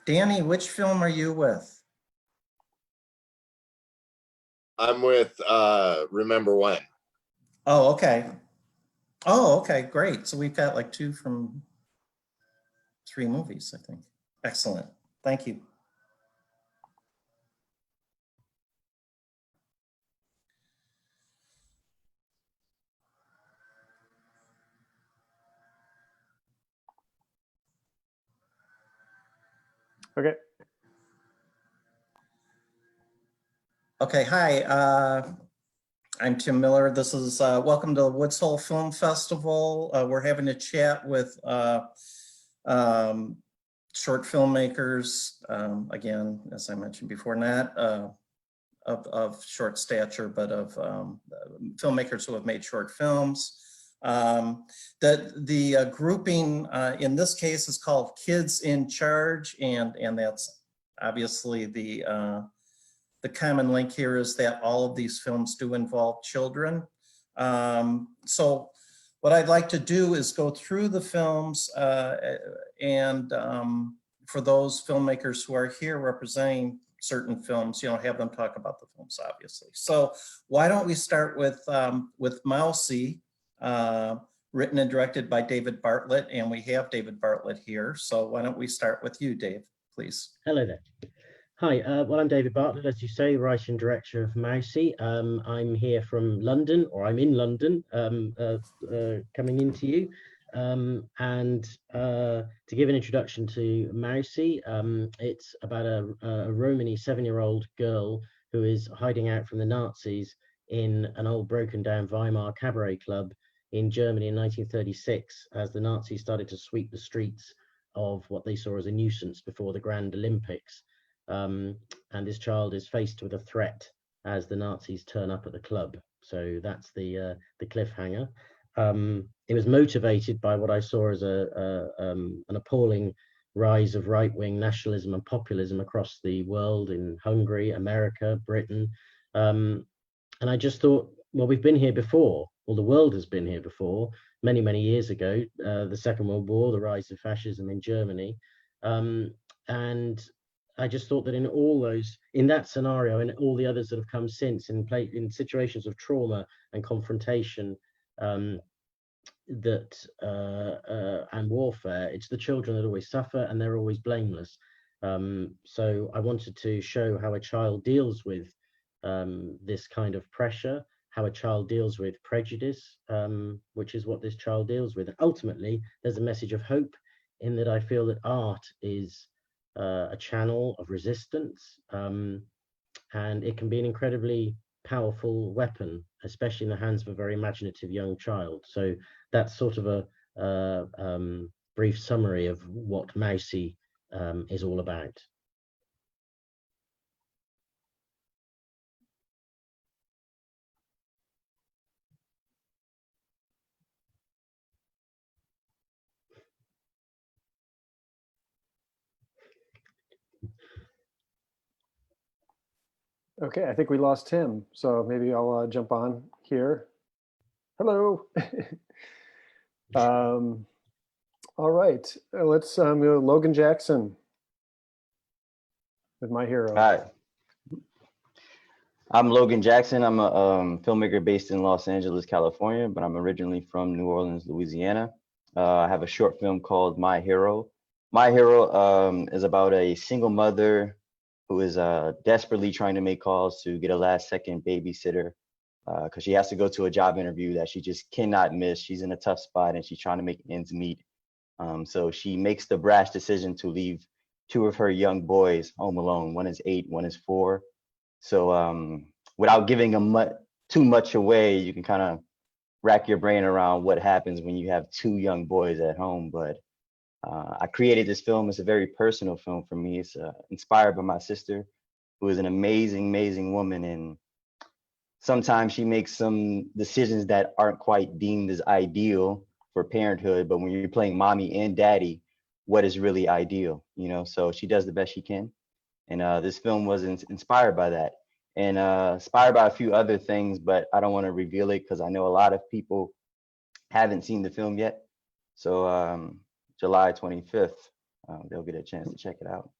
Danny, which film are you with? I'm with Remember When. Oh, okay. Oh, okay, great. So we've got like 2 from 3 movies, I think. Excellent. Thank you. Okay. Okay, hi. I'm Tim Miller. This is welcome to the Woods Hole Film Festival. We're having a chat with short filmmakers, again, as I mentioned before, not of short stature, but of filmmakers who have made short films. The grouping in this case is called Kids in Charge, and that's obviously the common link here is that all of these films do involve children. So what I'd like to do is go through the films and for those filmmakers who are here representing certain films, have them talk about the films, obviously. So why don't we start with Mousy, written and directed by David Bartlett, and we have David Bartlett here. So why don't we start with you, Dave, please. Hello there. Hi, well, I'm David Bartlett, as you say, writer and director of Mousy. I'm here from London, or I'm in London, coming into you. And to give an introduction to Mousy, it's about a Romany 7-year-old girl who is hiding out from the Nazis in an old broken down Weimar cabaret club in Germany in 1936, as the Nazis started to sweep the streets of what they saw as a nuisance before the Grand Olympics. And this child is faced with a threat as the Nazis turn up at the club. So that's the cliffhanger. It was motivated by what I saw as an appalling rise of right-wing nationalism and populism across the world, in Hungary, America, Britain. And I just thought, well, we've been here before. Well, the world has been here before, many, many years ago. The Second World War, the rise of fascism in Germany. And I just thought that in that scenario and all the others that have come since, in situations of trauma and confrontation and warfare, it's the children that always suffer, and they're always blameless. So I wanted to show how a child deals with this kind of pressure, how a child deals with prejudice, which is what this child deals with. Ultimately, there's a message of hope in that I feel that art is a channel of resistance, and it can be an incredibly powerful weapon, especially in the hands of a very imaginative young child. So that's sort of a brief summary of what Mousy is all about. Okay, I think we lost Tim, so maybe I'll jump on here. Hello. All right, let's go Logan Jackson with My Hero. Hi, I'm Logan Jackson. I'm a filmmaker based in Los Angeles, California, but I'm originally from New Orleans, Louisiana. I have a short film called My Hero. My Hero is about a single mother who is desperately trying to make calls to get a last-second babysitter because she has to go to a job interview that she just cannot miss. She's in a tough spot and she's trying to make ends meet. So she makes the brash decision to leave 2 of her young boys home alone. One is 8, one is 4. So without giving them too much away, you can kind of rack your brain around what happens when you have 2 young boys at home. But I created this film. It's a very personal film for me. It's inspired by my sister, who is an amazing, amazing woman. And sometimes she makes some decisions that aren't quite deemed as ideal for parenthood. But when you're playing mommy and daddy, what is really ideal, So she does the best she can. And this film was inspired by that, and inspired by a few other things, but I don't want to reveal it because I know a lot of people haven't seen the film yet. So July 25th, they'll get a chance to check it out.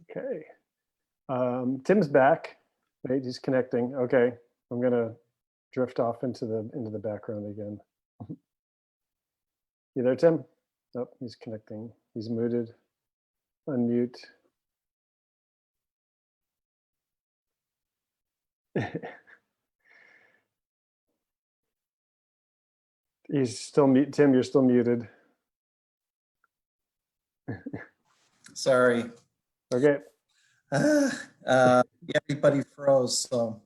Okay. Tim's back. Right, he's connecting. Okay, I'm gonna drift off into the background again. You there, Tim? Nope, he's connecting. He's muted. Unmute. He's still mute. Tim, you're still muted. Sorry. Okay. Everybody froze, so.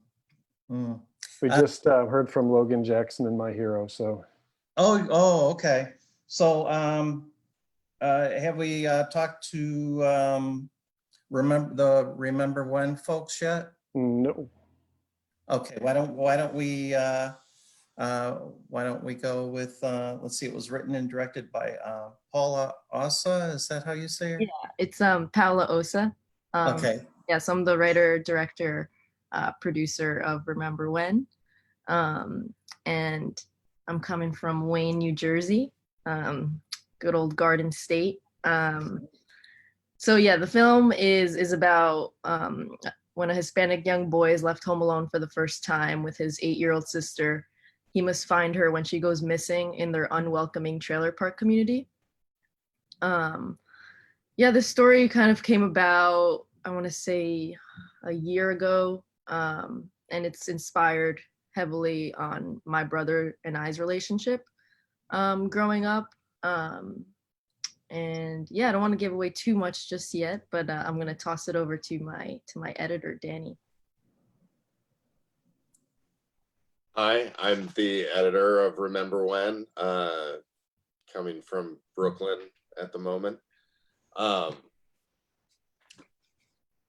hmm. We just heard from Logan Jackson in My Hero, so. Oh, okay. So, have we talked to Remember When folks yet? No. Okay, why don't we go with let's see, it was written and directed by Paula Ossa. Is that how you say her? Yeah, it's Paola Osa. Okay. Yes, I'm the writer, director, producer of Remember When. And I'm coming from Wayne, New Jersey, good old Garden State. So yeah, the film is about when a Hispanic young boy is left home alone for the first time with his 8-year-old sister. He must find her when she goes missing in their unwelcoming trailer park community. Yeah, this story kind of came about, I want to say, a year ago, and it's inspired heavily on my brother and I's relationship growing up. And yeah, I don't want to give away too much just yet, but I'm going to toss it over to my editor, Danny. Hi, I'm the editor of Remember When, coming from Brooklyn at the moment.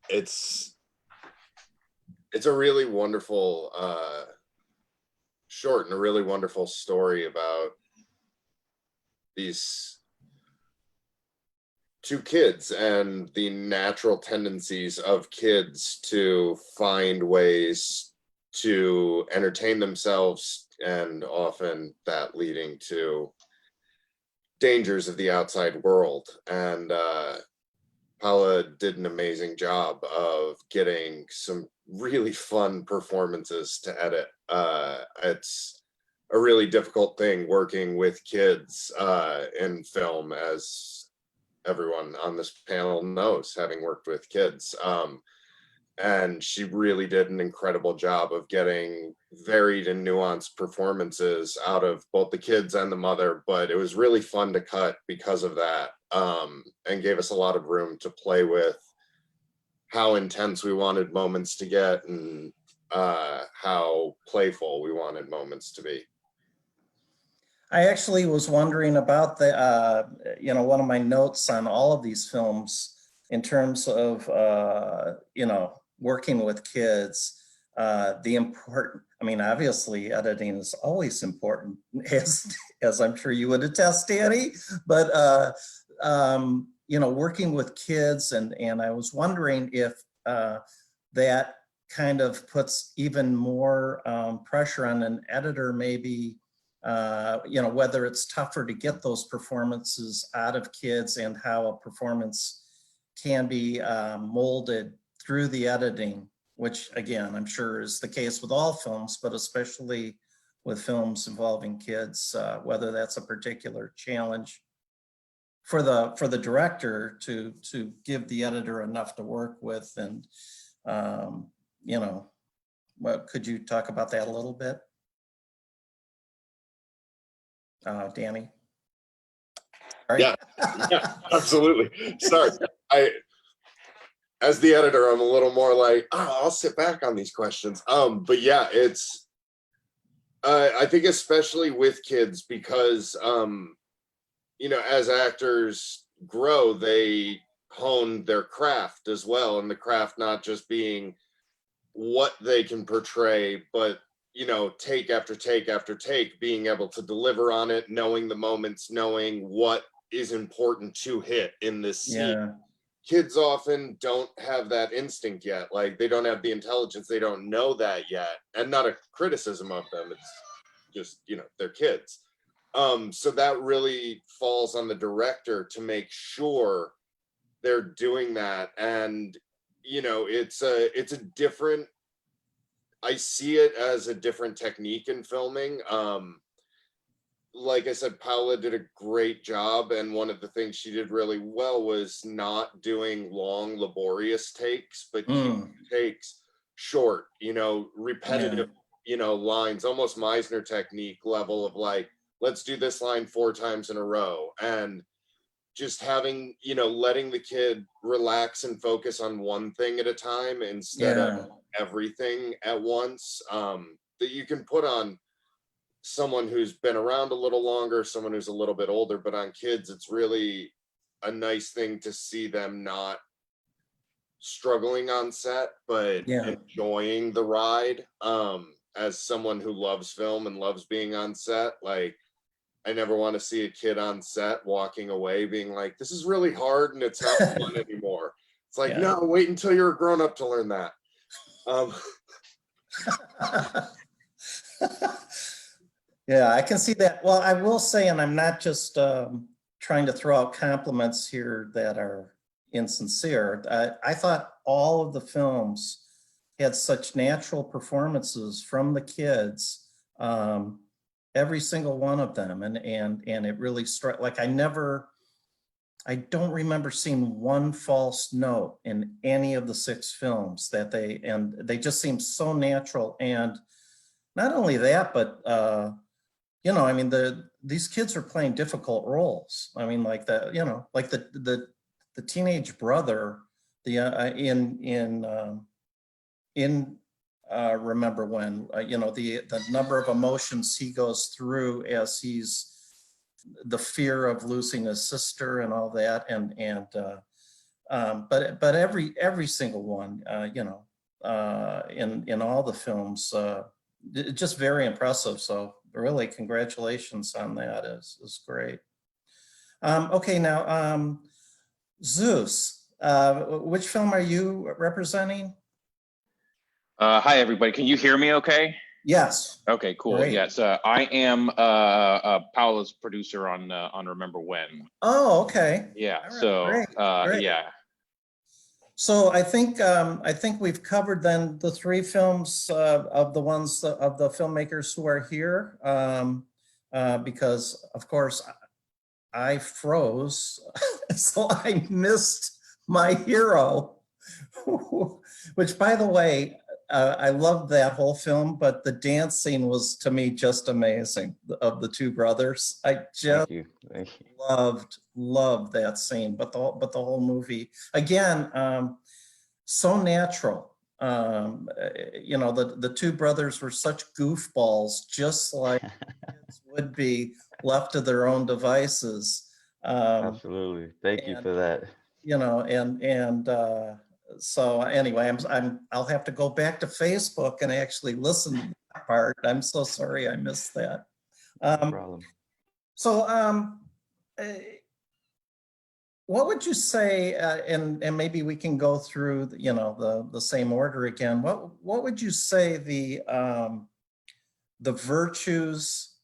It's a really wonderful short and a really wonderful story about these two kids and the natural tendencies of kids to find ways to entertain themselves, and often that leading to dangers of the outside world. And Paula did an amazing job of getting some really fun performances to edit. It's a really difficult thing working with kids in film, as everyone on this panel knows, having worked with kids. And she really did an incredible job of getting varied and nuanced performances out of both the kids and the mother. But it was really fun to cut because of that, and gave us a lot of room to play with how intense we wanted moments to get, and how playful we wanted moments to be. I actually was wondering about the, one of my notes on all of these films in terms of, working with kids, the important, obviously editing is always important, as I'm sure you would attest, Danny, but, working with kids, and I was wondering if that kind of puts even more pressure on an editor, maybe, whether it's tougher to get those performances out of kids, and how a performance can be molded through the editing, which again, I'm sure is the case with all films, but especially with films involving kids, whether that's a particular challenge for the director to give the editor enough to work with. And, could you talk about that a little bit? Danny? All right. Yeah, absolutely. Sorry. As the editor, I'm a little more like, I'll sit back on these questions. But yeah, it's, I think especially with kids, because, as actors grow, they hone their craft as well. And the craft not just being what they can portray, but, take after take after take, being able to deliver on it, knowing the moments, knowing what is important to hit in this scene. Yeah. Kids often don't have that instinct yet. Like, they don't have the intelligence. They don't know that yet. And not a criticism of them. It's just, they're kids. So that really falls on the director to make sure they're doing that. And you know, it's a different, I see it as a different technique in filming. Like I said, Paula did a great job, and one of the things she did really well was not doing long, laborious takes, but keeping takes short, you know, repetitive, you know, lines, almost Meisner technique level of like, let's do this line 4 times in a row, and just having, you know, letting the kid relax and focus on one thing at a time instead of everything at once, that you can put on someone who's been around a little longer, someone who's a little bit older, but on kids, it's really a nice thing to see them not struggling on set, but enjoying the ride. As someone who loves film and loves being on set, like, I never want to see a kid on set walking away being like, this is really hard and it's not fun anymore. It's like, no, wait until you're a grown up to learn that. Yeah, I can see that. Well, I will say, and I'm not just trying to throw out compliments here that are insincere. I thought all of the films had such natural performances from the kids, every single one of them, and it really struck. Like I don't remember seeing one false note in any of the 6 films that they just seem so natural. And not only that, but you know, I mean, these kids are playing difficult roles. I mean, like the teenage brother, in Remember When, you know, the number of emotions he goes through as he's the fear of losing his sister and all that, but every single one, you know, in all the films, just very impressive. So really, congratulations on that. Is great. Okay, now Zeus, which film are you representing? Hi, everybody. Can you hear me okay? Yes. Okay, cool. Great. Yes, I am Paula's producer on Remember When. Oh, okay. Yeah. All right, So great. yeah. So I think we've covered then the 3 films of the ones of the filmmakers who are here, because of course I froze, so I missed My Hero, which, by the way, I loved that whole film, but the dance scene was, to me, just amazing, of the 2 brothers. I just Thank you. loved that scene, but the whole movie, again, so natural. You know, the 2 brothers were such goofballs, just like kids would be left to their own devices. Absolutely. Thank you for that. You know, so anyway, I'll have to go back to Facebook and actually listen to that part. I'm so sorry I missed that. No problem. So what would you say, and maybe we can go through, you know, the same order again. What would you say the virtues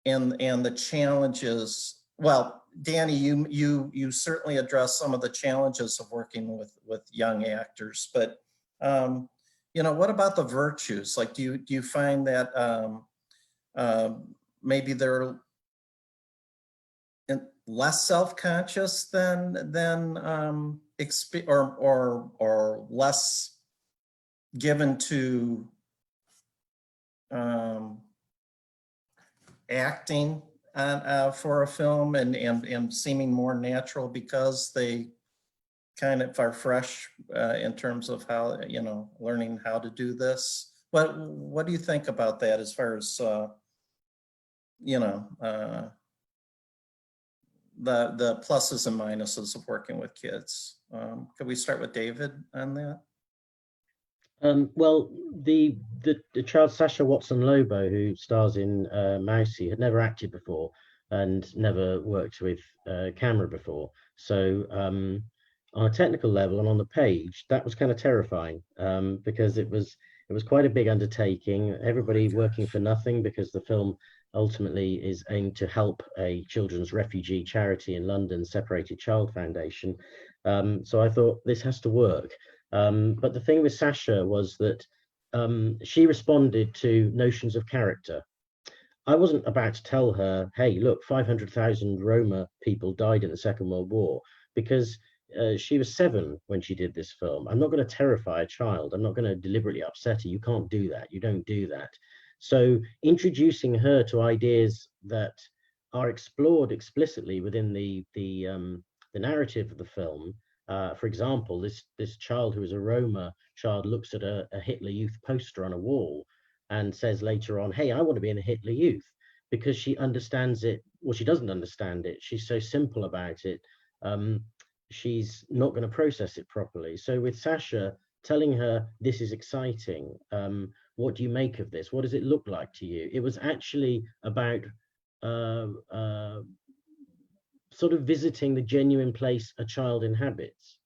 and the challenges? Well, Danny, you certainly address some of the challenges of working with young actors, but you know, what about the virtues? Like, do you find that maybe they're less self-conscious than or less given to acting for a film and seeming more natural because they kind of are fresh in terms of how, you know, learning how to do this? What do you think about that as far as you know, the pluses and minuses of working with kids? Could we start with David on that? Well, the child Sasha Watson Lobo, who stars in Mousy, had never acted before and never worked with camera before. So on a technical level and on the page, that was kind of terrifying, because it was quite a big undertaking. Everybody working for nothing, because the film ultimately is aimed to help a children's refugee charity in London, Separated Child Foundation. So I thought, this has to work. But the thing with Sasha was that she responded to notions of character. I wasn't about to tell her, hey, look, 500,000 Roma people died in the Second World War, because she was 7 when she did this film. I'm not going to terrify a child. I'm not going to deliberately upset her. You can't do that. You don't do that. So introducing her to ideas that are explored explicitly within the narrative of the film. For example, this child who is a Roma child looks at a Hitler Youth poster on a wall and says later on, hey, I want to be in a Hitler Youth, because she understands it. Well, she doesn't understand it. She's so simple about it. She's not going to process it properly. So with Sasha, telling her this is exciting, what do you make of this? What does it look like to you? It was actually about sort of visiting the genuine place a child inhabits.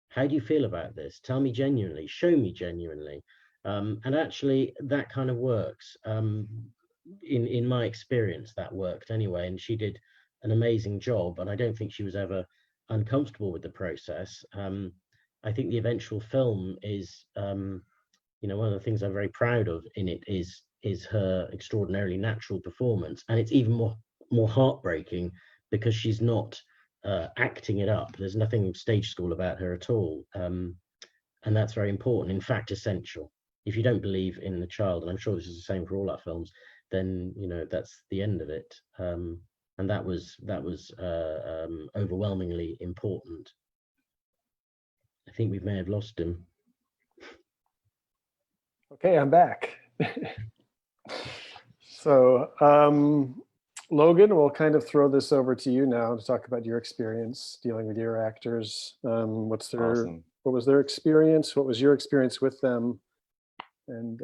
How do you feel about this? Tell me genuinely, show me genuinely. And actually that kind of works. In my experience, that worked anyway, and she did an amazing job, and I don't think she was ever uncomfortable with the process. I think the eventual film is, you know, one of the things I'm very proud of in it is her extraordinarily natural performance, and it's even more heartbreaking because she's not acting it up. There's nothing stage school about her at all, and that's very important. In fact, essential. If you don't believe in the child, and I'm sure this is the same for all our films, then you know that's the end of it. And that was overwhelmingly important. I think we may have lost him. Okay, I'm back. So, Logan, we'll kind of throw this over to you now to talk about your experience dealing with your actors. What's their, Awesome. what was their experience? What was your experience with them? And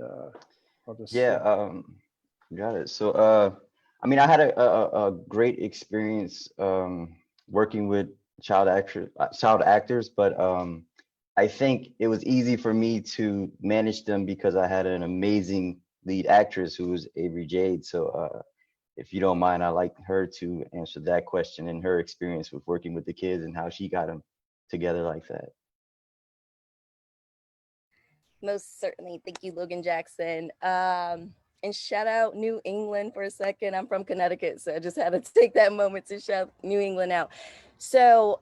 I'll just Got it. So, I mean, I had a great experience working with child actors, but I think it was easy for me to manage them because I had an amazing lead actress who was Avery Jade. So, if you don't mind, I'd like her to answer that question and her experience with working with the kids and how she got them together like that. Most certainly. Thank you, Logan Jackson. And shout out New England for a second. I'm from Connecticut, so I just had to take that moment to shout New England out. So,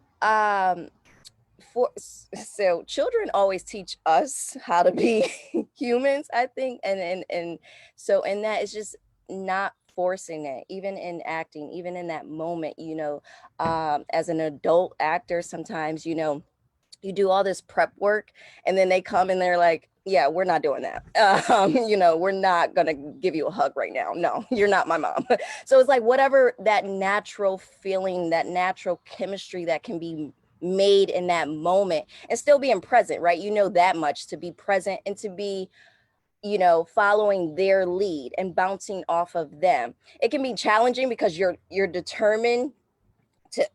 so children always teach us how to be humans, I think, and so and that is just not forcing it, even in acting, even in that moment. You know, as an adult actor, sometimes you do all this prep work and then they come and they're like, yeah, we're not doing that. We're not going to give you a hug right now. No, you're not my mom. So it's like whatever that natural feeling, that natural chemistry that can be made in that moment and still being present, right? You know that much, to be present and to be following their lead and bouncing off of them. It can be challenging because you're determined to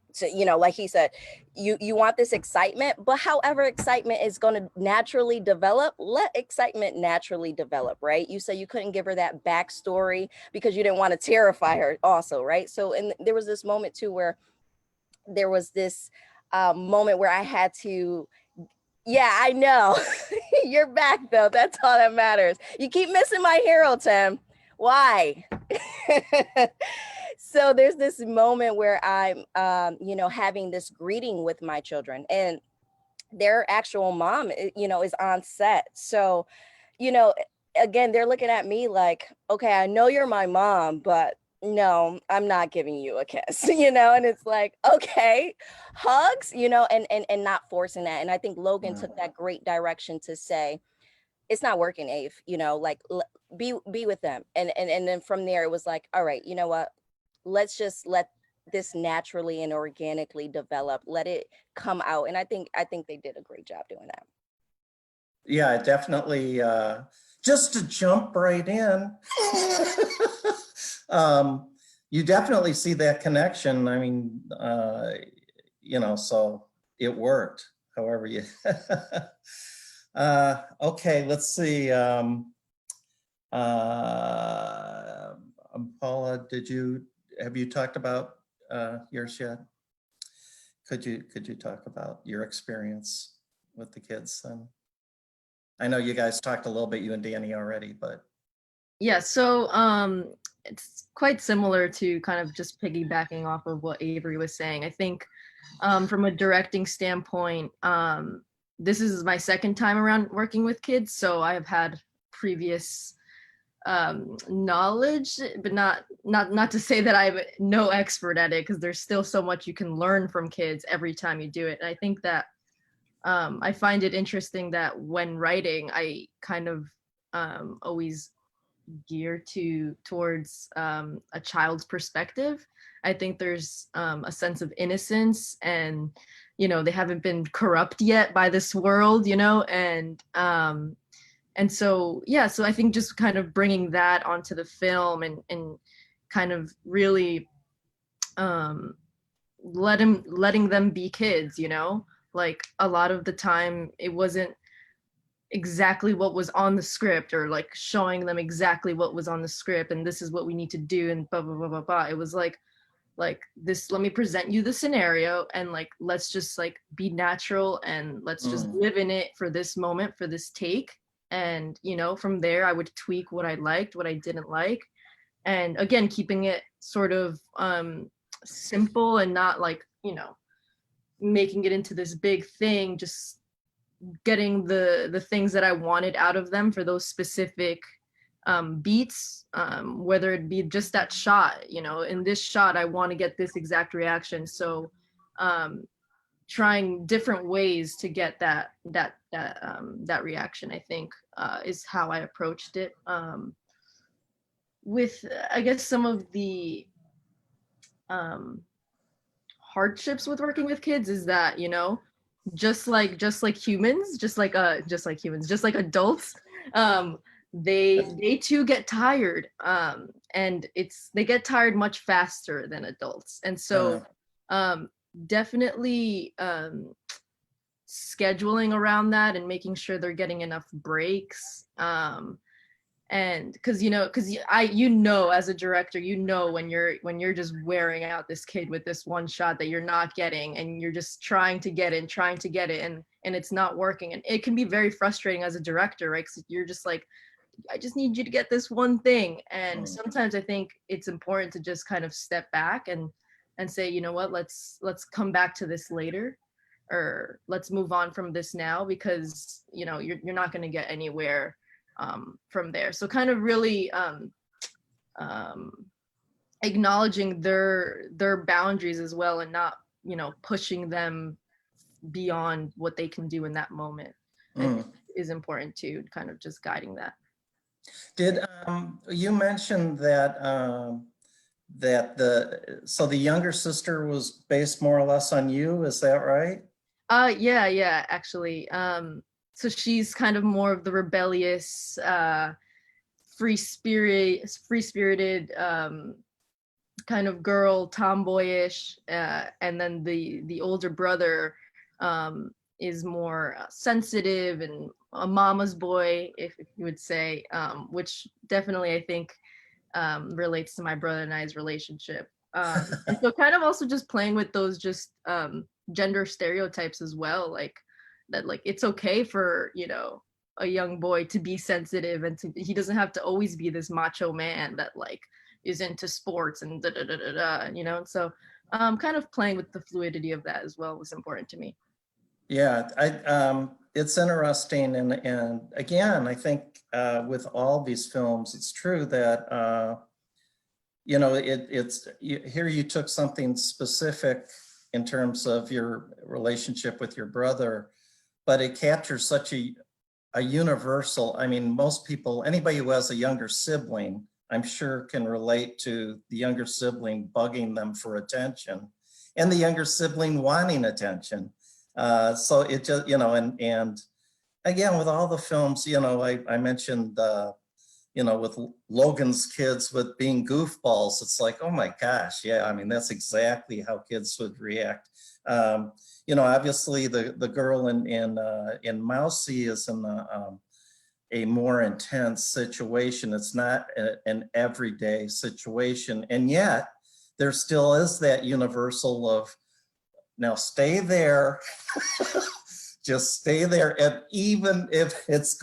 like he said, you want this excitement, but however excitement is going to naturally develop, let excitement naturally develop, right? You said you couldn't give her that backstory because you didn't want to terrify her also, right? So, and there was this moment too where there was this moment where I had to, yeah, I know. You're back though, that's all that matters. You keep missing my hero, Tim. Why? So there's this moment where I'm, having this greeting with my children, and their actual mom, is on set. So, again, they're looking at me like, okay, I know you're my mom, but no, I'm not giving you a kiss, and it's like, okay, hugs, and not forcing that. And I think Logan took that great direction to say, it's not working, Ave, like be with them. And then from there, it was like, all right, you know what? Let's just let this naturally and organically develop. Let it come out. And I think they did a great job doing that. Yeah, definitely. Just to jump right in, you definitely see that connection. I mean, so it worked. However you. Okay, let's see. Paula, have you talked about yours yet? Could you talk about your experience with the kids then? I know you guys talked a little bit, you and Danny already, but. Yeah, so it's quite similar to kind of just piggybacking off of what Avery was saying. I think from a directing standpoint, this is my second time around working with kids, so I have had previous knowledge, but not to say that I'm no expert at it, because there's still so much you can learn from kids every time you do it. And I think that I find it interesting that when writing, I kind of always gear towards a child's perspective. I think there's a sense of innocence, and they haven't been corrupt yet by this world, and so yeah, so I think just kind of bringing that onto the film and kind of really letting them be kids, like a lot of the time it wasn't exactly what was on the script, or like showing them exactly what was on the script and this is what we need to do and blah blah blah blah blah. It was like this, let me present you the scenario, and like let's just like be natural and let's just live in it for this moment, for this take. And from there I would tweak what I liked, what I didn't like, and again keeping it sort of simple and not like making it into this big thing, just getting the things that I wanted out of them for those specific beats, whether it be just that shot, in this shot I want to get this exact reaction, so trying different ways to get that reaction, I think is how I approached it. With I guess some of the hardships with working with kids is that just like humans, just like adults, they too get tired, and they get tired much faster than adults, and so definitely scheduling around that and making sure they're getting enough breaks, and because as a director, when you're just wearing out this kid with this one shot that you're not getting, and you're just trying to get it and it's not working, and it can be very frustrating as a director, right? Because you're just like, I just need you to get this one thing, and sometimes I think it's important to just kind of step back and say, you know what, let's come back to this later, or let's move on from this now, because you're not going to get anywhere from there. So kind of really acknowledging their boundaries as well, and not pushing them beyond what they can do in that moment, I think is important too, kind of just guiding that. Did you mentioned that so the younger sister was based more or less on you, is that right? Yeah, actually. So she's kind of more of the rebellious, free-spirited kind of girl, tomboyish, and then the older brother is more sensitive and a mama's boy, if you would say, which definitely I think relates to my brother and I's relationship. And so kind of also just playing with those just gender stereotypes as well, like that, like it's okay for a young boy to be sensitive, and he doesn't have to always be this macho man that like is into sports and and so kind of playing with the fluidity of that as well was important to me. Yeah, it's interesting, and again, I think with all these films, it's true that here you took something specific in terms of your relationship with your brother, but it captures such a universal. I mean, most people, anybody who has a younger sibling, I'm sure can relate to the younger sibling bugging them for attention, and the younger sibling wanting attention. So it just, and again, with all the films, I mentioned, with Logan's kids with being goofballs, it's like, oh my gosh, yeah, I mean, that's exactly how kids would react. Obviously the girl in Mousy is in a more intense situation. It's not an everyday situation, and yet there still is that universal of, now stay there, just stay there. And even if it's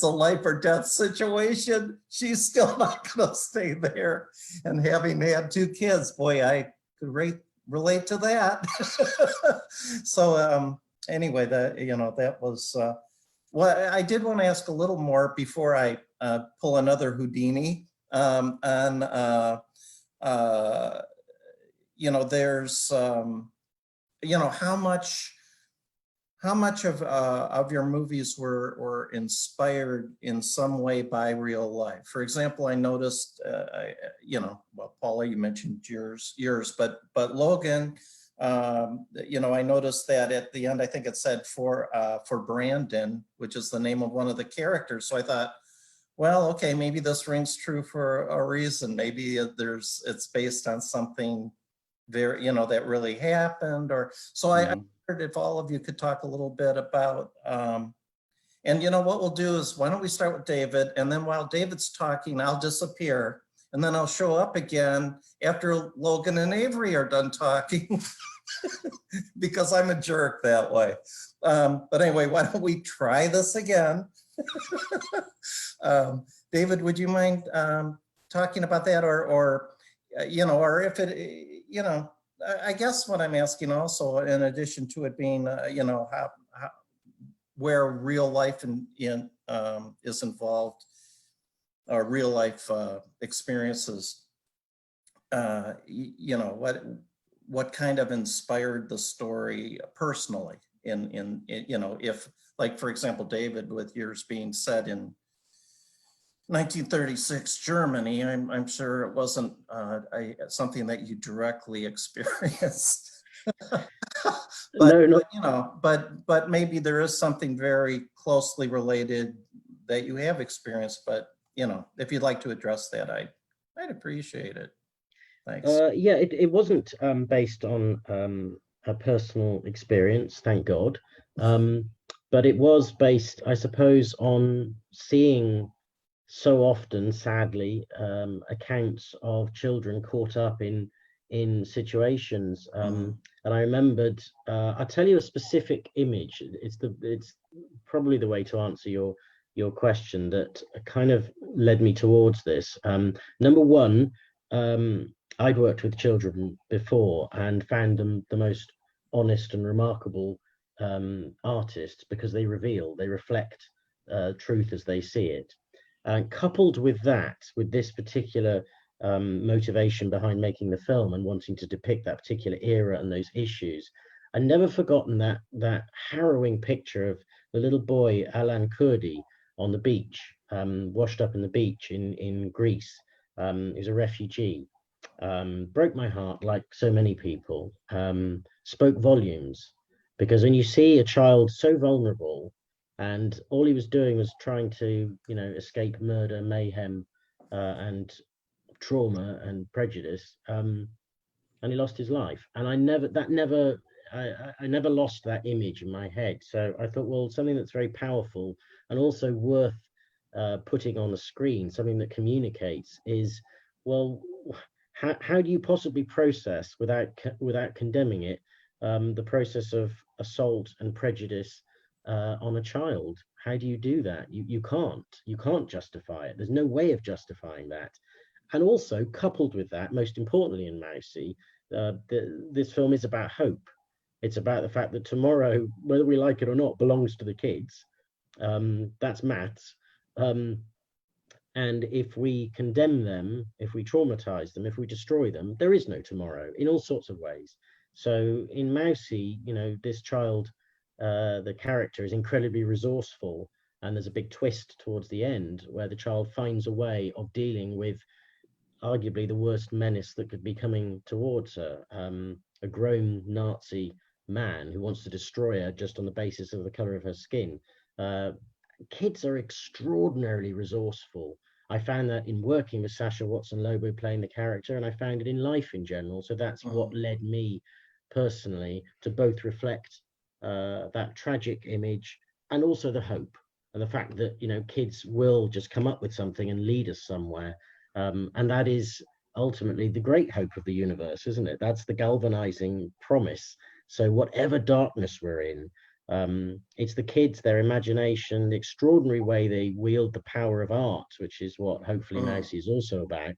a life or death situation, she's still not gonna stay there. And having had 2 kids, boy, I could relate to that. So anyway, that was, well, I did want to ask a little more before I pull another Houdini on, there's, how much of your movies were inspired in some way by real life? For example, I noticed, well, Paula, you mentioned yours, but Logan, I noticed that at the end, I think it said for Brandon, which is the name of one of the characters. So I thought, well, okay, maybe this rings true for a reason. Maybe it's based on something very, that really happened, or so. I wondered if all of you could talk a little bit about, and what we'll do is, why don't we start with David, and then while David's talking, I'll disappear, and then I'll show up again after Logan and Avery are done talking. Because I'm a jerk that way. But anyway, why don't we try this again? David, would you mind talking about that, or if it, I guess what I'm asking also, in addition to it being, how where real life is involved, or real life experiences, what kind of inspired the story personally in if, like, for example, David, with yours being set in 1936 Germany, I'm sure it wasn't something that you directly experienced. But maybe there is something very closely related that you have experienced. But if you'd like to address that, I'd appreciate it. Thanks. Yeah, it wasn't based on a personal experience, thank God. But it was based, I suppose, on seeing so often, sadly, accounts of children caught up in situations. And I remembered, I'll tell you a specific image. It's probably the way to answer your question that kind of led me towards this. Number one, I'd worked with children before and found them the most honest and remarkable artists, because they reflect truth as they see it. And coupled with that, with this particular motivation behind making the film and wanting to depict that particular era and those issues, I'd never forgotten that harrowing picture of the little boy Alan Kurdi on the beach, washed up in the beach in Greece. He was a refugee. Broke my heart, like so many people. Spoke volumes, because when you see a child so vulnerable, and all he was doing was trying to, escape murder, mayhem, and trauma and prejudice, and he lost his life. And I never lost that image in my head. So I thought, well, something that's very powerful and also worth putting on the screen, something that communicates, is, well, how do you possibly process, without condemning it, the process of assault and prejudice on a child? How do you do that? You can't justify it. There's no way of justifying that. And also, coupled with that, most importantly in Mousy, this film is about hope. It's about the fact that tomorrow, whether we like it or not, belongs to the kids. That's maths. And if we condemn them, if we traumatize them, if we destroy them, there is no tomorrow in all sorts of ways. So in Mousy, this child, the character, is incredibly resourceful, and there's a big twist towards the end where the child finds a way of dealing with arguably the worst menace that could be coming towards her, a grown Nazi man who wants to destroy her just on the basis of the color of her skin. Kids are extraordinarily resourceful. I found that in working with Sasha Watson-Lobo playing the character, and I found it in life in general. So that's what led me personally to both reflect that tragic image and also the hope, and the fact that, kids will just come up with something and lead us somewhere. And that is ultimately the great hope of the universe, isn't it? That's the galvanizing promise. So whatever darkness we're in, It's the kids, their imagination, the extraordinary way they wield the power of art, which is what hopefully Mousy is also about.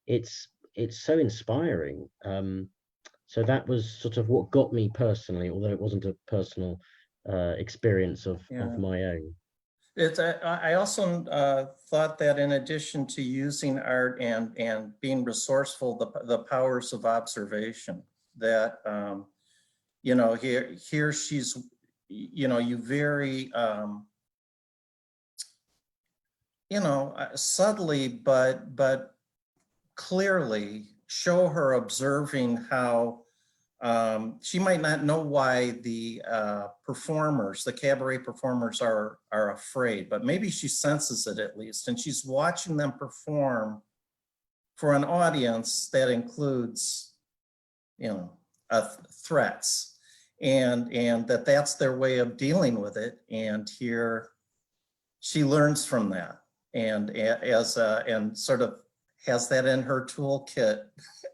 It's so inspiring. So that was sort of what got me personally, although it wasn't a personal experience of my own. I also thought that in addition to using art and being resourceful, the powers of observation, that you know, here she's, you know, you very you know, subtly but clearly show her observing how she might not know why the performers, the cabaret performers are afraid, but maybe she senses it at least, and she's watching them perform for an audience that includes, you know, threats, and that's their way of dealing with it. And here she learns from that, and and sort of has that in her toolkit,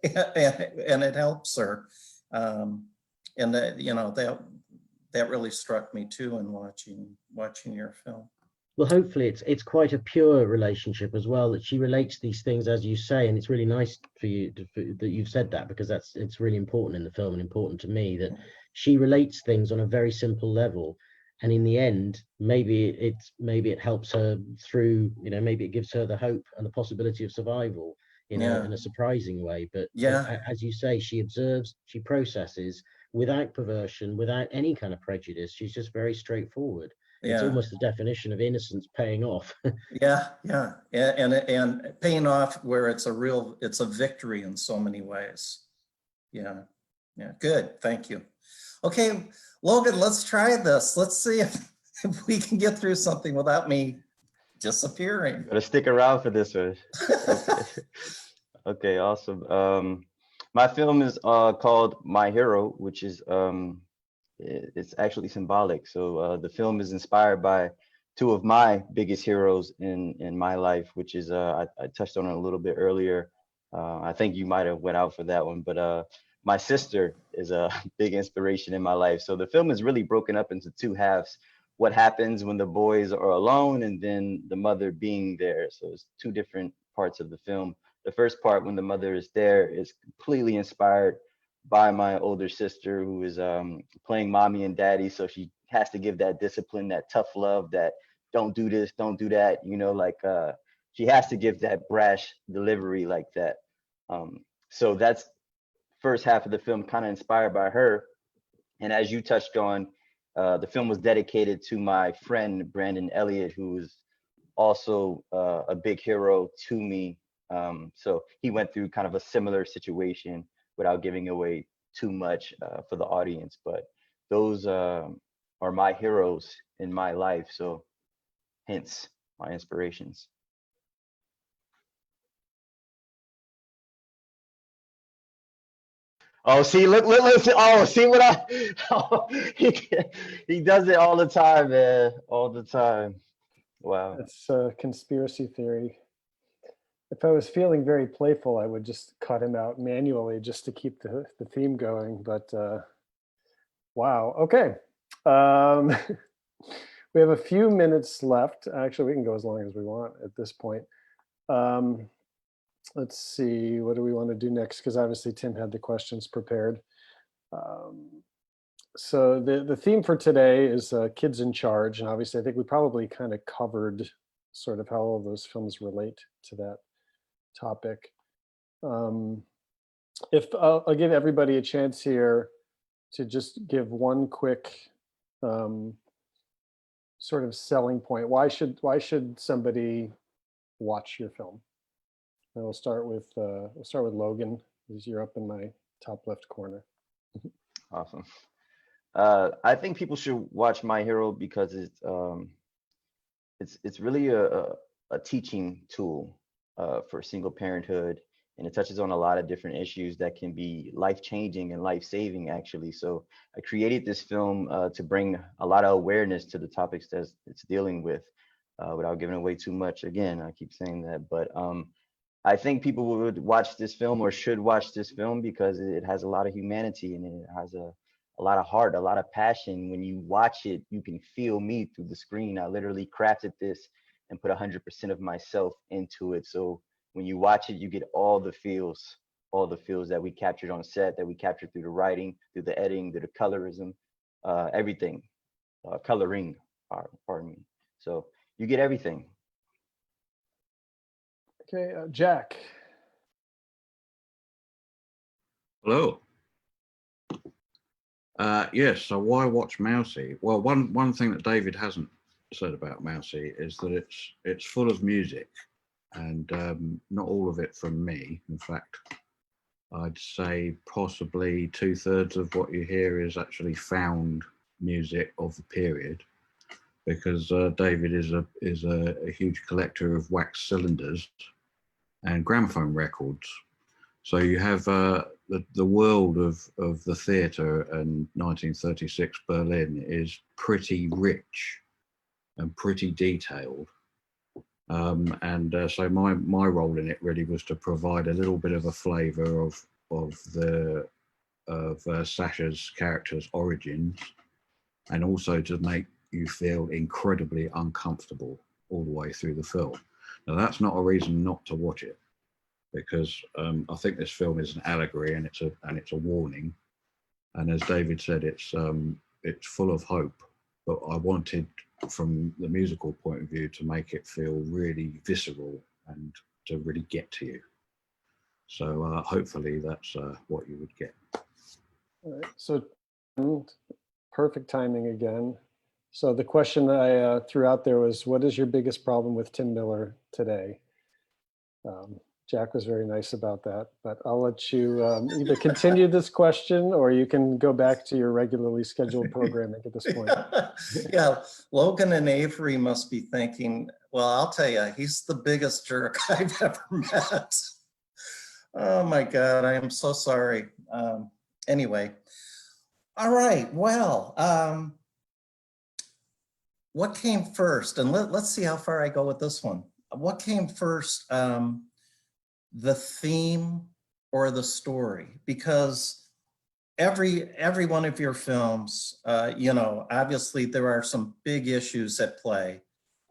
and it helps her. And that, you know, that really struck me too in watching your film. Well, hopefully it's quite a pure relationship as well, that she relates these things as you say, and it's really nice for you that you've said that, because it's really important in the film and important to me that she relates things on a very simple level, and in the end maybe it helps her through, you know, maybe it gives her the hope and the possibility of survival in a surprising way. But as you say, she observes, she processes without perversion, without any kind of prejudice. She's just very straightforward. It's almost the definition of innocence paying off. And paying off where it's a victory in so many ways. Yeah, good, thank you. Okay, Logan, let's try this. Let's see if we can get through something without me disappearing. Gotta stick around for this one. Okay, awesome. My film is called My Hero, which is it's actually symbolic. So the film is inspired by two of my biggest heroes in my life, which is I touched on it a little bit earlier. I think you might have went out for that one, but my sister is a big inspiration in my life. So the film is really broken up into two halves: what happens when the boys are alone, and then the mother being there. So it's two different parts of the film. The first part, when the mother is there, is completely inspired by my older sister, who is playing mommy and daddy. So she has to give that discipline, that tough love, that don't do this, don't do that, you know, like she has to give that brash delivery like that. So that's first half of the film, kind of inspired by her. And as you touched on, the film was dedicated to my friend Brandon Elliott, who is also a big hero to me. So he went through kind of a similar situation, without giving away too much for the audience. But those are my heroes in my life, so hence my inspirations. Oh, see, look, oh, see what he does it all the time, man, all the time. Wow. That's a conspiracy theory. If I was feeling very playful, I would just cut him out manually just to keep the theme going. But wow, okay. We have a few minutes left. Actually, we can go as long as we want at this point. Let's see, what do we want to do next? Because obviously Tim had the questions prepared. So the theme for today is kids in charge. And obviously, I think we probably kind of covered sort of how all of those films relate to that topic. If I'll give everybody a chance here to just give one quick sort of selling point. Why should somebody watch your film? And we'll start with Logan, because you're up in my top left corner. Awesome. I think people should watch My Hero because it's really a teaching tool for single parenthood, and it touches on a lot of different issues that can be life-changing and life-saving, actually. So I created this film to bring a lot of awareness to the topics that it's dealing with, without giving away too much. Again, I keep saying that, but I think people would watch this film, or should watch this film, because it has a lot of humanity, and it has a lot of heart, a lot of passion. When you watch it, you can feel me through the screen. I literally crafted this and put 100% of myself into it. So when you watch it, you get all the feels that we captured on set, that we captured through the writing, through the editing, through the colorism, everything, coloring, pardon me. So you get everything. Okay, Jack. Hello. Yes, so why watch Mousy? Well, one thing that David hasn't said about Mousy is that it's full of music, and not all of it from me. In fact, I'd say possibly 2/3 of what you hear is actually found music of the period, because David is a huge collector of wax cylinders and gramophone records. So you have the world of the theatre in 1936 Berlin is pretty rich and pretty detailed. So my role in it really was to provide a little bit of a flavour of Sasha's character's origins, and also to make you feel incredibly uncomfortable all the way through the film. Now that's not a reason not to watch it, because I think this film is an allegory and it's a warning. And as David said, it's full of hope. But I wanted, from the musical point of view, to make it feel really visceral and to really get to you. So hopefully that's what you would get. All right, so perfect timing again. So the question I threw out there was, what is your biggest problem with Tim Miller today? Jack was very nice about that, but I'll let you either continue this question or you can go back to your regularly scheduled programming at this point. Yeah, Logan and Avery must be thinking, well, I'll tell you, he's the biggest jerk I've ever met. Oh my God, I am so sorry. Anyway, all right, well, what came first? And let's see how far I go with this one. What came first? The theme or the story? Because every one of your films, obviously there are some big issues at play.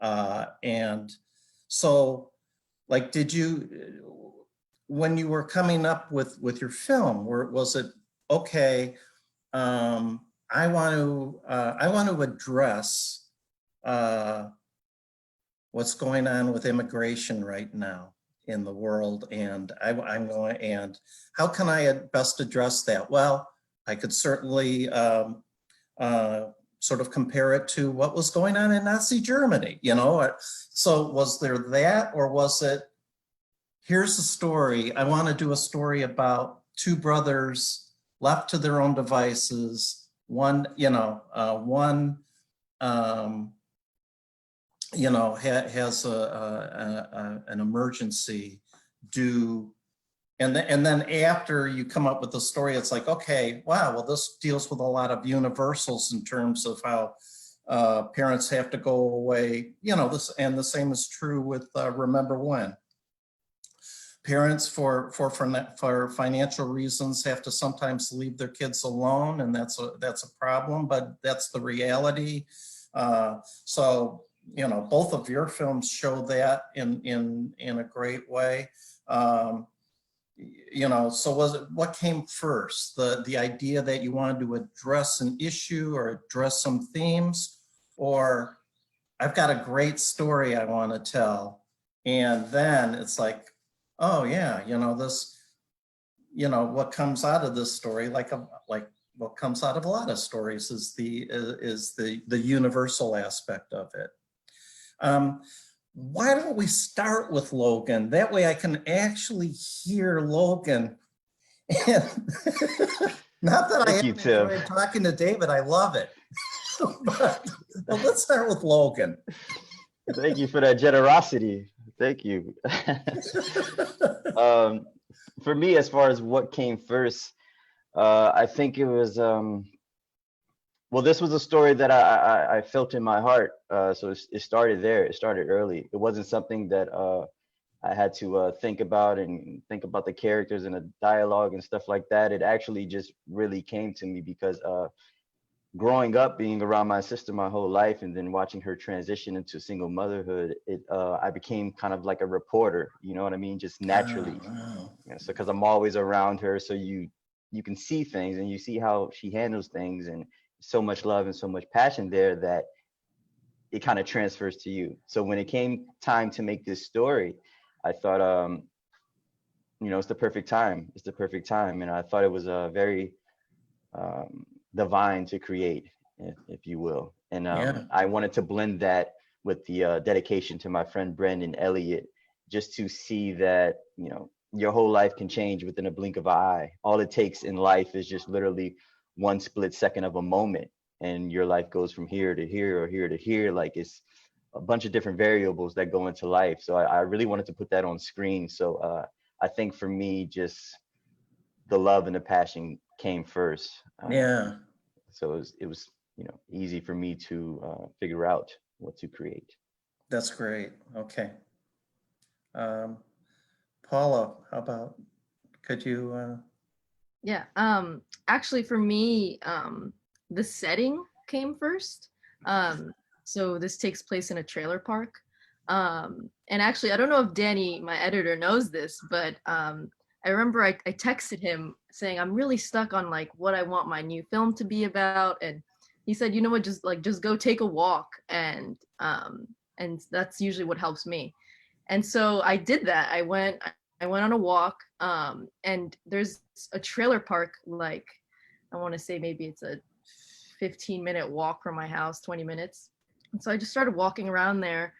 And so, like, did you, when you were coming up with your film, was it, okay, I want to address what's going on with immigration right now in the world, and I'm going, and how can I best address that? Well, I could certainly sort of compare it to what was going on in Nazi Germany, So was there that, or was it, here's a story, I want to do a story about two brothers left to their own devices, one has an emergency due, and then after you come up with the story, it's like, okay, wow, well, this deals with a lot of universals in terms of how parents have to go away, this, and the same is true with Remember When. Parents for financial reasons have to sometimes leave their kids alone, and that's a problem, but that's the reality. So both of your films show that in a great way. So what came first? The idea that you wanted to address an issue or address some themes, or I've got a great story I want to tell, and then it's like, oh yeah, this, what comes out of this story, like what comes out of a lot of stories is the universal aspect of it. Why don't we start with Logan? That way I can actually hear Logan. And not that I haven't enjoyed talking to David, I love it. but let's start with Logan. Thank you for that generosity. Thank you. For me, as far as what came first, I think it was, well, this was a story that I felt in my heart. So it started there. It started early. It wasn't something that I had to think about the characters and the dialogue and stuff like that. It actually just really came to me because growing up, being around my sister my whole life, and then watching her transition into single motherhood, I became kind of like a reporter. You know what I mean? Just naturally. Oh, wow. You know, so because I'm always around her, so you can see things and you see how she handles things, and so much love and so much passion there that it kind of transfers to you. So when it came time to make this story, I thought, you know, it's the perfect time. It's the perfect time, and I thought it was a very divine to create, if you will. And Yeah. I wanted to blend that with the dedication to my friend Brandon Elliott, just to see that, you know, your whole life can change within a blink of an eye. All it takes in life is just literally one split second of a moment, and your life goes from here to here or here to here. Like, it's a bunch of different variables that go into life. So I really wanted to put that on screen. So I think for me, just the love and the passion came first. Yeah. So it was, you know, easy for me to figure out what to create. That's great. Okay. Paula, how about, could you? Yeah. Actually, for me, the setting came first. So this takes place in a trailer park. And actually, I don't know if Danny, my editor, knows this, but I remember I texted him saying I'm really stuck on like what I want my new film to be about, and he said, you know what, just go take a walk, and that's usually what helps me. And so I did that. I went on a walk, and there's a trailer park, like I want to say maybe it's a 15-minute walk from my house, 20 minutes. And so I just started walking around there.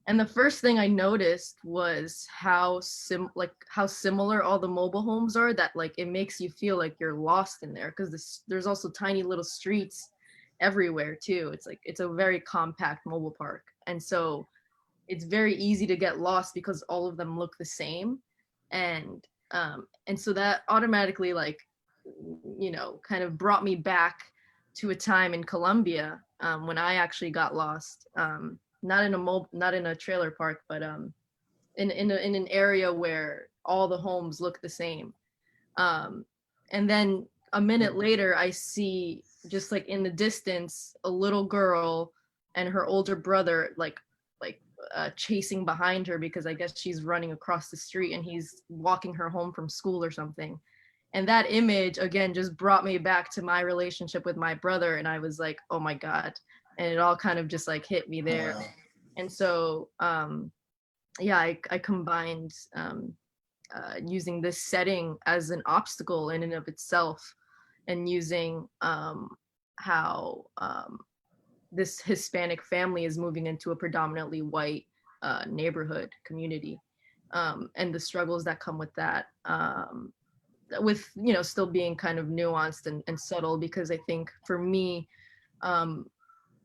And the first thing I noticed was how similar all the mobile homes are, that like it makes you feel like you're lost in there, because there's also tiny little streets everywhere too. It's like it's a very compact mobile park. And so it's very easy to get lost because all of them look the same. And so that automatically, like, you know, kind of brought me back to a time in Colombia, when I actually got lost, not in a trailer park, but in an area where all the homes look the same. And then a minute later, I see, just like in the distance, a little girl and her older brother chasing behind her, because I guess she's running across the street and he's walking her home from school or something. And that image again just brought me back to my relationship with my brother, and I was like, oh my God. And it all kind of just like hit me there. Wow. And so yeah, I combined using this setting as an obstacle in and of itself, and using how this Hispanic family is moving into a predominantly white neighborhood community, and the struggles that come with that, with, you know, still being kind of nuanced and subtle, because I think for me,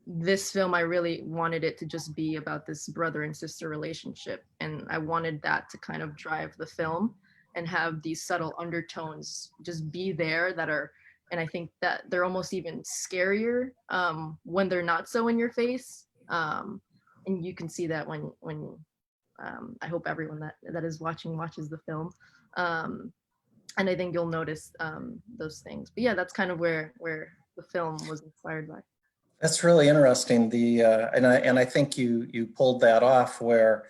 this film, I really wanted it to just be about this brother and sister relationship, and I wanted that to kind of drive the film and have these subtle undertones just be there that are, and I think that they're almost even scarier when they're not so in your face. And you can see that when I hope everyone that is watching watches the film. And I think you'll notice those things. But yeah, that's kind of where the film was inspired by. That's really interesting. And I think you pulled that off, where,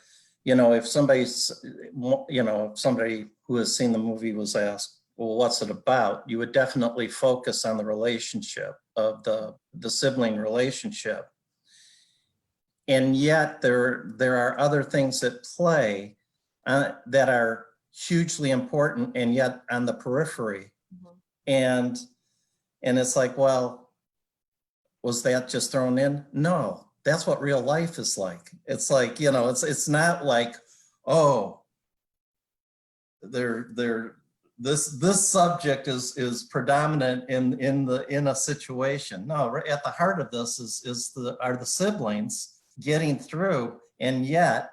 you know, if somebody who has seen the movie was asked, well, what's it about? You would definitely focus on the relationship of the sibling relationship. And yet there are other things at play that are hugely important, and yet on the periphery. Mm-hmm. And it's like, well, was that just thrown in? No, that's what real life is like. It's like, you know, it's not like, oh, this subject is predominant in a situation. No, at the heart of this are the siblings getting through, and yet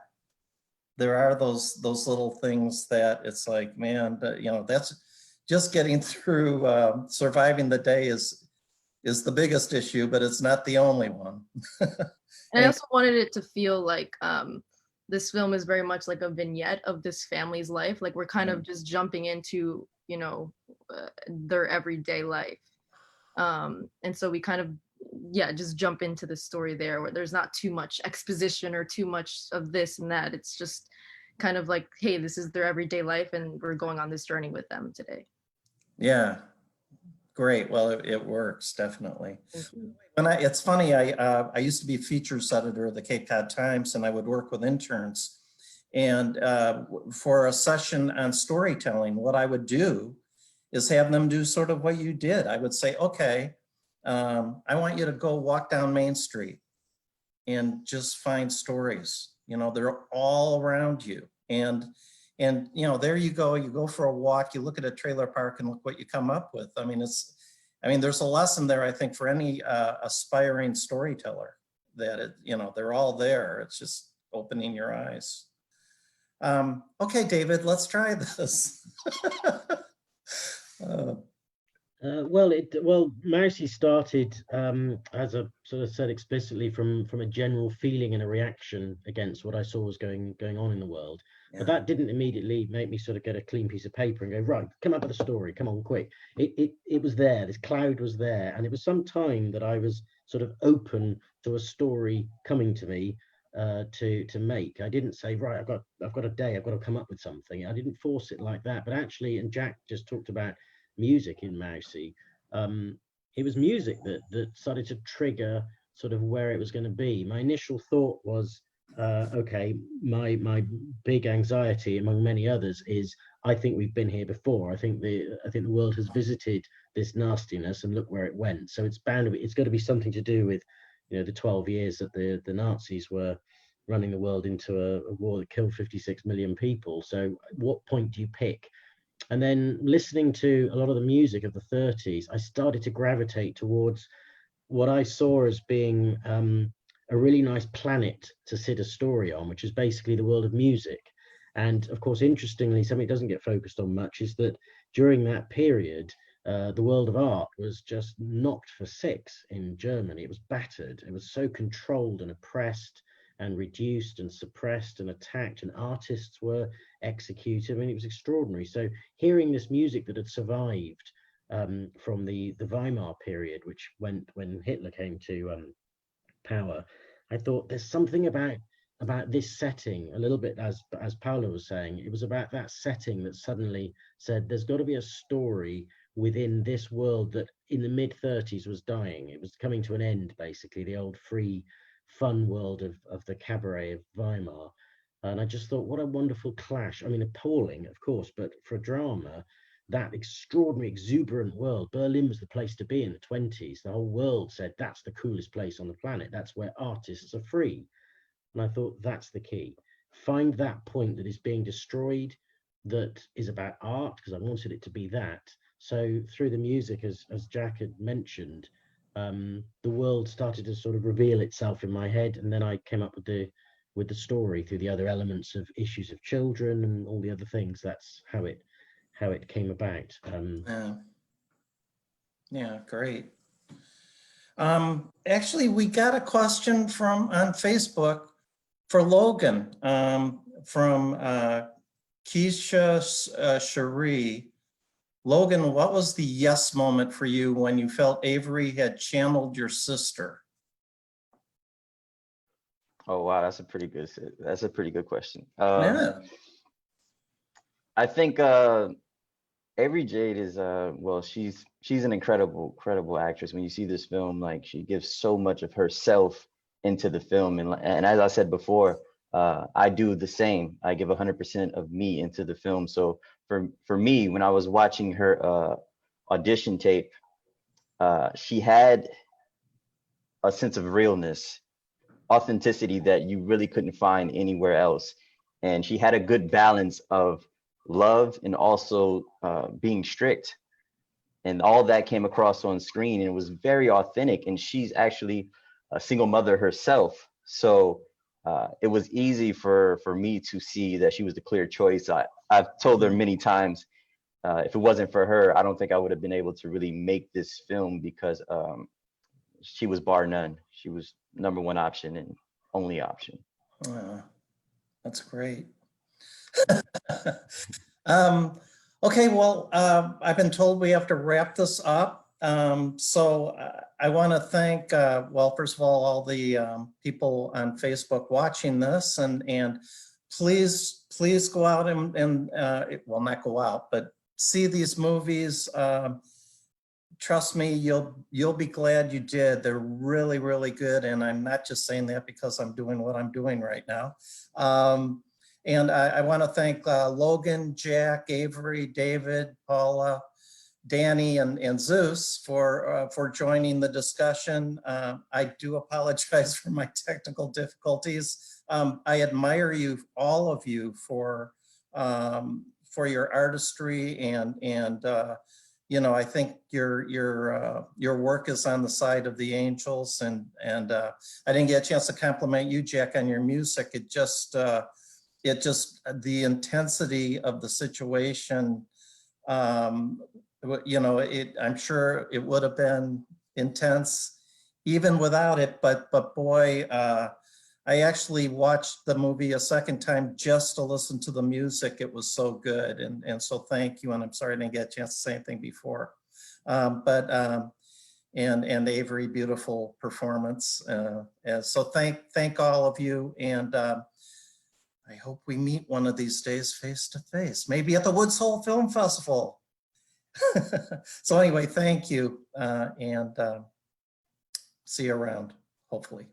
there are those little things that it's like, man, you know, that's just getting through. Surviving the day is the biggest issue, but it's not the only one. And I also wanted it to feel like this film is very much like a vignette of this family's life. Like we're kind of just jumping into, you know, their everyday life. And so we kind of, yeah, just jump into the story there where there's not too much exposition or too much of this and that. It's just kind of like, hey, this is their everyday life and we're going on this journey with them today. Yeah, great. Well, it works, definitely. Thank you. It's funny, I used to be features editor of the Cape Cod Times, and I would work with interns. And for a session on storytelling, what I would do is have them do sort of what you did. I would say, okay, I want you to go walk down Main Street and just find stories. You know, they're all around you. And you know, there you go for a walk, you look at a trailer park and look what you come up with. I mean, there's a lesson there, I think, for any aspiring storyteller, that you know, they're all there. It's just opening your eyes. Okay, David, let's try this. Well, Mousy started, as I sort of said explicitly, from a general feeling and a reaction against what I saw was going on in the world. Yeah. But that didn't immediately make me sort of get a clean piece of paper and go, right, come up with a story, come on, quick. It was there, this cloud was there, and it was some time that I was sort of open to a story coming to me to make. I didn't say, right, I've got a day, I've got to come up with something. I didn't force it like that. But actually, and Jack just talked about music in Mousy, it was music that started to trigger sort of where it was going to be. My initial thought was, okay, my big anxiety among many others is, I think we've been here before. I think the world has visited this nastiness and look where it went. So it's got to be something to do with, you know, the 12 years that the Nazis were running the world into a war that killed 56 million people. So what point do you pick? And then listening to a lot of the music of the 30s, I started to gravitate towards what I saw as being a really nice planet to sit a story on, which is basically the world of music. And of course, interestingly, something that doesn't get focused on much is that during that period, the world of art was just knocked for six in Germany. It was battered. It was so controlled and oppressed and reduced and suppressed and attacked, and artists were executed. I mean, it was extraordinary. So hearing this music that had survived from the Weimar period, which went when Hitler came to power, I thought there's something about this setting, a little bit as Paula was saying. It was about that setting that suddenly said there's got to be a story within this world that in the mid-30s was dying. It was coming to an end, basically, the old free fun world of the cabaret of Weimar. And I just thought, what a wonderful clash. I mean, appalling, of course, but for a drama, that extraordinary, exuberant world. Berlin was the place to be in the 20s. The whole world said that's the coolest place on the planet. That's where artists are free. And I thought that's the key. Find that point that is being destroyed, that is about art, because I wanted it to be that. So through the music, as Jack had mentioned, the world started to sort of reveal itself in my head, and then I came up with the story through the other elements of issues of children and all the other things. That's how it came about. Yeah, great. Actually, we got a question on Facebook for Logan from Keisha Cherie. Logan, what was the yes moment for you when you felt Avery had channeled your sister? Oh wow, that's a pretty good question. Yeah. I think Avery Jade is well, she's an incredible actress. When you see this film, like, she gives so much of herself into the film, and as I said before, I do the same. I give 100% of me into the film. So for me, when I was watching her audition tape, she had a sense of realness, authenticity that you really couldn't find anywhere else. And she had a good balance of love and also being strict. And all that came across on screen, and it was very authentic. And she's actually a single mother herself. So it was easy for me to see that she was the clear choice. I've told her many times, if it wasn't for her, I don't think I would have been able to really make this film, because she was bar none. She was number one option and only option. That's great. Okay, well, I've been told we have to wrap this up. I want to thank, well, first of all the people on Facebook watching this, and please go out and well, not go out, but see these movies. Trust me, you'll be glad you did. They're really, really good, and I'm not just saying that because I'm doing what I'm doing right now. And I want to thank Logan, Jack, Avery, David, Paula, Danny, and Zeus for joining the discussion. I do apologize for my technical difficulties. I admire you, all of you, for your artistry and you know, I think your work is on the side of the angels, and I didn't get a chance to compliment you, Jack, on your music. It just the intensity of the situation. You know, I'm sure it would have been intense even without it, but boy, I actually watched the movie a second time just to listen to the music. It was so good. And so thank you. And I'm sorry I didn't get a chance to say anything before. And Avery, beautiful performance. So thank all of you. And I hope we meet one of these days face to face, maybe at the Woods Hole Film Festival. So anyway, thank you. And see you around, hopefully.